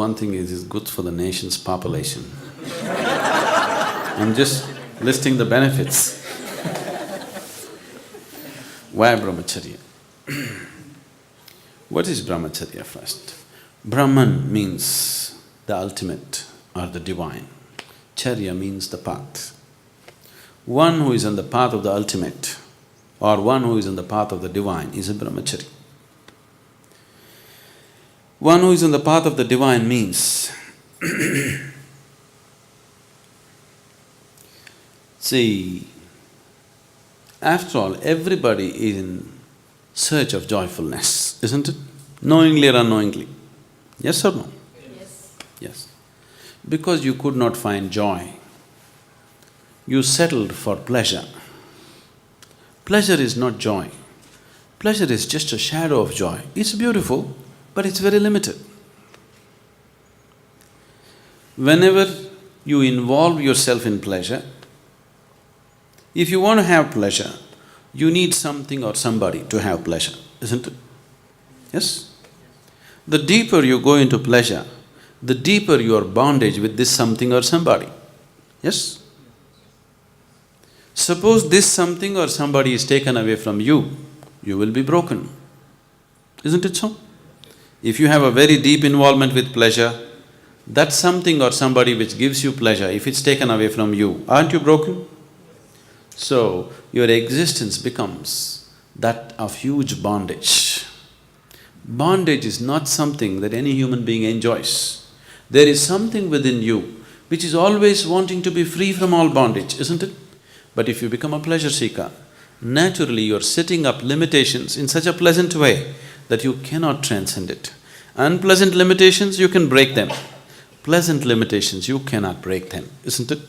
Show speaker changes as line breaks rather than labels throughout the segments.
one thing is, it's good for the nation's population. I'm just listing the benefits. Why Brahmacharya? What is Brahmacharya first? Brahman means the ultimate or the divine. Charya means the path. One who is on the path of the ultimate or one who is on the path of the divine is a Brahmachari. One who is on the path of the divine means see, after all, everybody is in search of joyfulness, isn't it? Knowingly or unknowingly. Yes or no?
Yes.
Yes. Because you could not find joy, you settled for pleasure. Pleasure is not joy. Pleasure is just a shadow of joy. It's beautiful, but it's very limited. Whenever you involve yourself in pleasure, if you want to have pleasure, you need something or somebody to have pleasure, isn't it? Yes? The deeper you go into pleasure, the deeper your bondage with this something or somebody. Yes? Suppose this something or somebody is taken away from you, you will be broken. Isn't it so? If you have a very deep involvement with pleasure, that something or somebody which gives you pleasure, if it's taken away from you, aren't you broken? So, your existence becomes that of huge bondage. Bondage is not something that any human being enjoys. There is something within you which is always wanting to be free from all bondage, isn't it? But if you become a pleasure seeker, naturally you're setting up limitations in such a pleasant way that you cannot transcend it. Unpleasant limitations, you can break them. Pleasant limitations, you cannot break them, isn't it?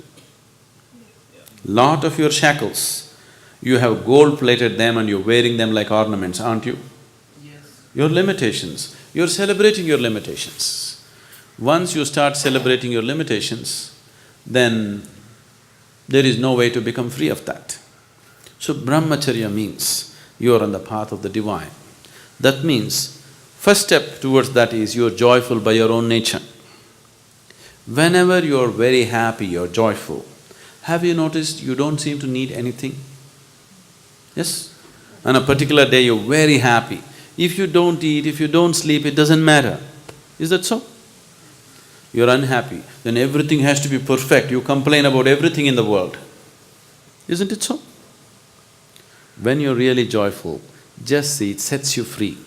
Lot of your shackles, you have gold-plated them and you're wearing them like ornaments, aren't you?
Yes.
Your limitations, you're celebrating your limitations. Once you start celebrating your limitations, then there is no way to become free of that. So Brahmacharya means you're on the path of the divine. That means, first step towards that is you're joyful by your own nature. Whenever you're very happy, you're joyful, have you noticed you don't seem to need anything? Yes? On a particular day you're very happy. If you don't eat, if you don't sleep, it doesn't matter. Is that so? You're unhappy, then everything has to be perfect, you complain about everything in the world. Isn't it so? When you're really joyful, just see, it sets you free.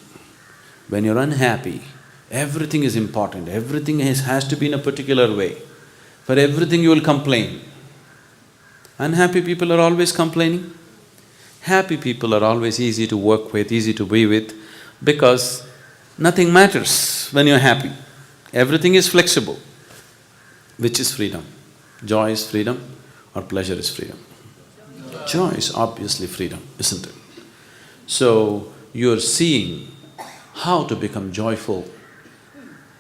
When you're unhappy, everything is important, everything has to be in a particular way. For everything you will complain. Unhappy people are always complaining. Happy people are always easy to work with, easy to be with, because nothing matters when you're happy. Everything is flexible. Which is freedom? Joy is freedom or pleasure is freedom? Joy is obviously freedom, isn't it? So, you're seeing how to become joyful.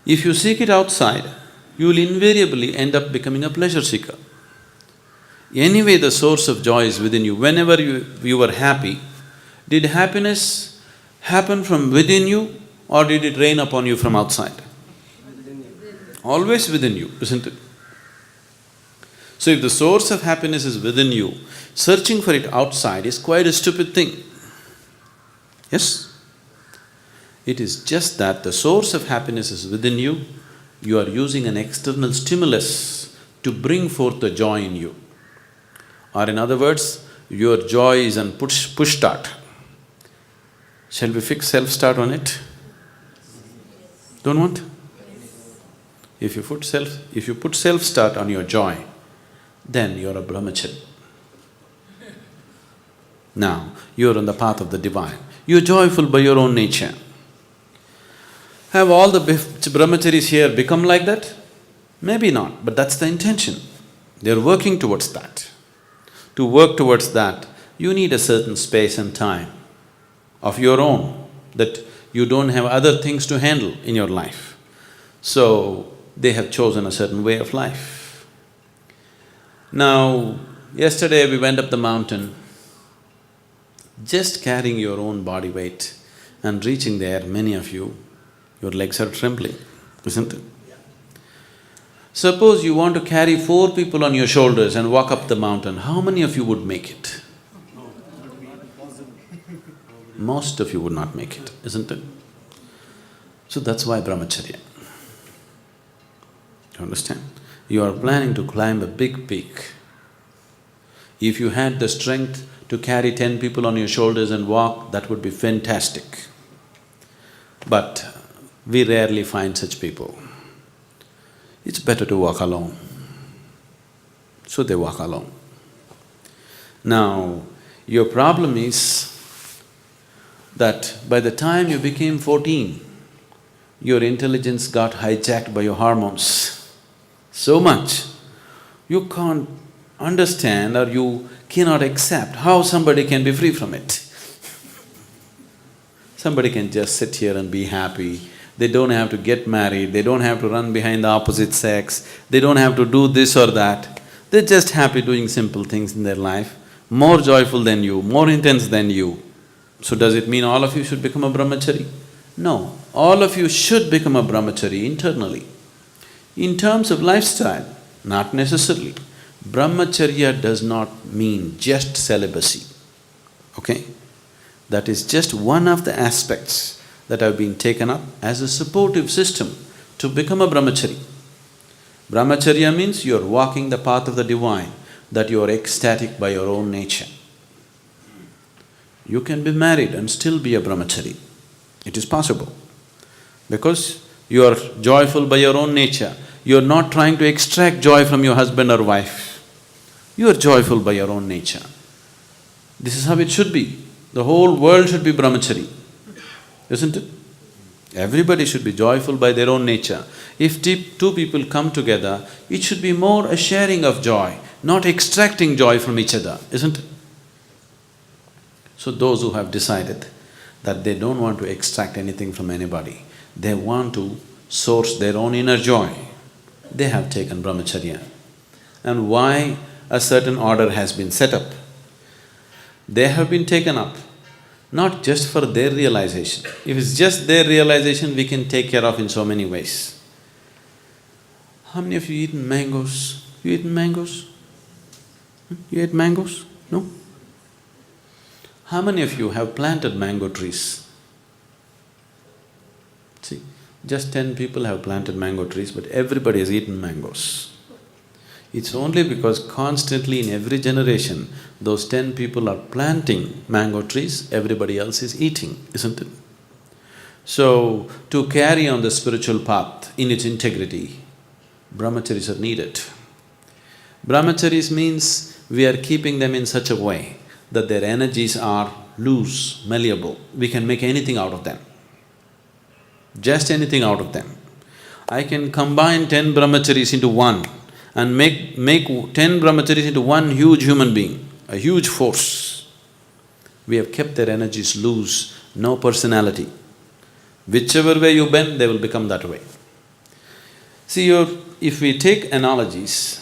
If you seek it outside, you will invariably end up becoming a pleasure seeker. Anyway, the source of joy is within you. Whenever you were happy, did happiness happen from within you or did it rain upon you from outside? Always within you, isn't it? So if the source of happiness is within you, searching for it outside is quite a stupid thing. Yes? It is just that the source of happiness is within you, you are using an external stimulus to bring forth the joy in you. Or in other words, your joy is on push start. Shall we fix self-start on it? Don't want? If you put self-start on your joy, then you're a Brahmachari. Now, you're on the path of the divine. You're joyful by your own nature. Have all the Brahmacharis here become like that? Maybe not, but that's the intention. They're working towards that. To work towards that, you need a certain space and time of your own, that you don't have other things to handle in your life. So, they have chosen a certain way of life. Now, yesterday we went up the mountain, just carrying your own body weight and reaching there, many of you, your legs are trembling, isn't it? Suppose you want to carry 4 people on your shoulders and walk up the mountain, how many of you would make it? Most of you would not make it, isn't it? So that's why Brahmacharya. You understand? You are planning to climb a big peak. If you had the strength to carry 10 people on your shoulders and walk, that would be fantastic. But we rarely find such people. It's better to walk alone. So they walk alone. Now, your problem is that by the time you became 14, your intelligence got hijacked by your hormones so much, you can't understand or you cannot accept how somebody can be free from it. Somebody can just sit here and be happy, they don't have to get married, they don't have to run behind the opposite sex, they don't have to do this or that. They're just happy doing simple things in their life, more joyful than you, more intense than you. So does it mean all of you should become a brahmachari? No, all of you should become a brahmachari internally. In terms of lifestyle, not necessarily. Brahmacharya does not mean just celibacy, okay? That is just one of the aspects that have been taken up as a supportive system to become a brahmachari. Brahmacharya means you are walking the path of the divine, that you are ecstatic by your own nature. You can be married and still be a brahmachari. It is possible. Because you are joyful by your own nature, you are not trying to extract joy from your husband or wife. You are joyful by your own nature. This is how it should be. The whole world should be brahmachari, isn't it? Everybody should be joyful by their own nature. If two people come together, it should be more a sharing of joy, not extracting joy from each other, isn't it? So those who have decided that they don't want to extract anything from anybody, they want to source their own inner joy, they have taken brahmacharya. And why a certain order has been set up? They have been taken up not just for their realization. If it's just their realization, we can take care of in so many ways. How many of you eaten mangoes? You eaten mangoes? You ate mangoes? No? How many of you have planted mango trees? See, just 10 people have planted mango trees, but everybody has eaten mangoes. It's only because constantly in every generation, those 10 people are planting mango trees, everybody else is eating, isn't it? So, to carry on the spiritual path in its integrity, brahmacharis are needed. Brahmacharis means we are keeping them in such a way that their energies are loose, malleable, we can make anything out of them. Just anything out of them. I can combine 10 brahmacharis into one and make 10 brahmacharis into one huge human being, a huge force. We have kept their energies loose, no personality. Whichever way you bend, they will become that way. See, if we take analogies,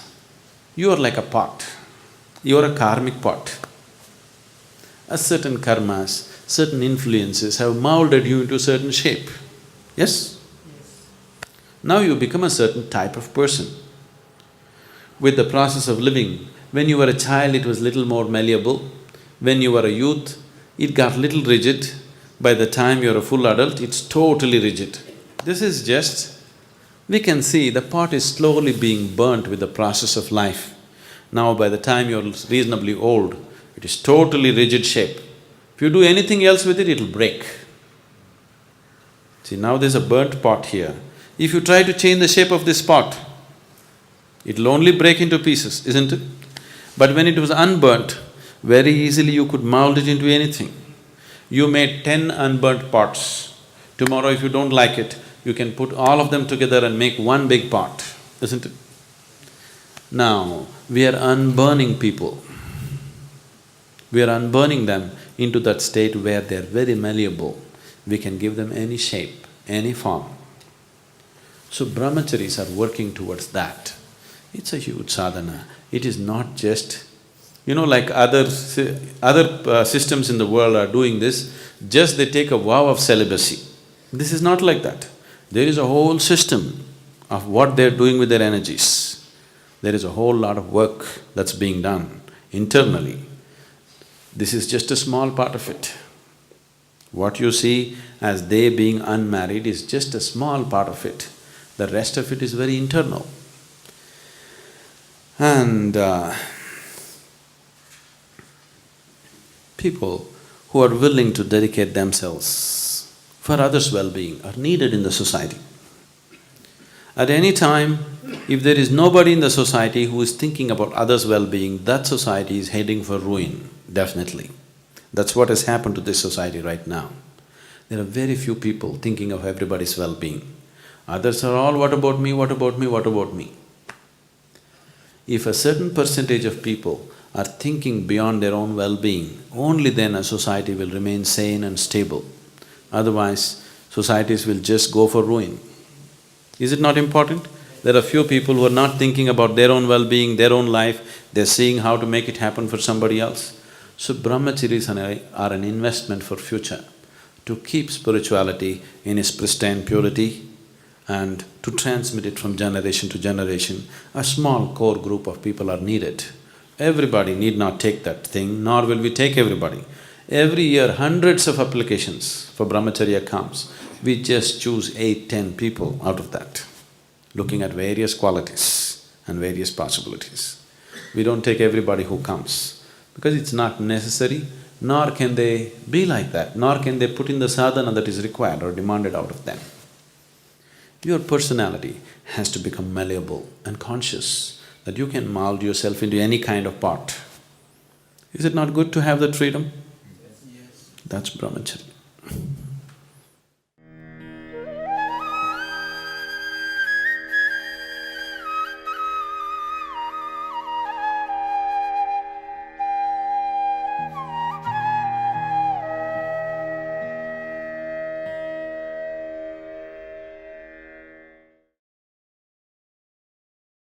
you are like a pot, you are a karmic pot. A certain karmas, certain influences have molded you into a certain shape, yes? Now you become a certain type of person. With the process of living, when you were a child it was little more malleable, when you were a youth it got little rigid, by the time you're a full adult it's totally rigid. This is just… we can see the pot is slowly being burnt with the process of life. Now by the time you're reasonably old, it is totally rigid shape. If you do anything else with it, it'll break. See, now there's a burnt pot here. If you try to change the shape of this pot, it'll only break into pieces, isn't it? But when it was unburnt, very easily you could mold it into anything. You made 10 unburnt pots. Tomorrow if you don't like it, you can put all of them together and make one big pot, isn't it? Now, we are unburning people. We are unburning them into that state where they're very malleable. We can give them any shape, any form. So brahmacharis are working towards that. It's a huge sadhana. It is not just… like other systems in the world are doing this, just they take a vow of celibacy. This is not like that. There is a whole system of what they're doing with their energies. There is a whole lot of work that's being done internally. This is just a small part of it. What you see as they being unmarried is just a small part of it. The rest of it is very internal. And people who are willing to dedicate themselves for others' well-being are needed in the society. At any time, if there is nobody in the society who is thinking about others' well-being, that society is heading for ruin, definitely. That's what has happened to this society right now. There are very few people thinking of everybody's well-being. Others are all, what about me, what about me, what about me? If a certain percentage of people are thinking beyond their own well-being, only then a society will remain sane and stable. Otherwise, societies will just go for ruin. Is it not important? There are few people who are not thinking about their own well-being, their own life, they're seeing how to make it happen for somebody else. So brahmacharis are an investment for future, to keep spirituality in its pristine purity and to transmit it from generation to generation. A small core group of people are needed. Everybody need not take that thing, nor will we take everybody. Every year, hundreds of applications for brahmacharya comes. We just choose 8–10 people out of that, looking at various qualities and various possibilities. We don't take everybody who comes, because it's not necessary, nor can they be like that, nor can they put in the sadhana that is required or demanded out of them. Your personality has to become malleable and conscious that you can mold yourself into any kind of pot. Is it not good to have that freedom? Yes. That's brahmacharya.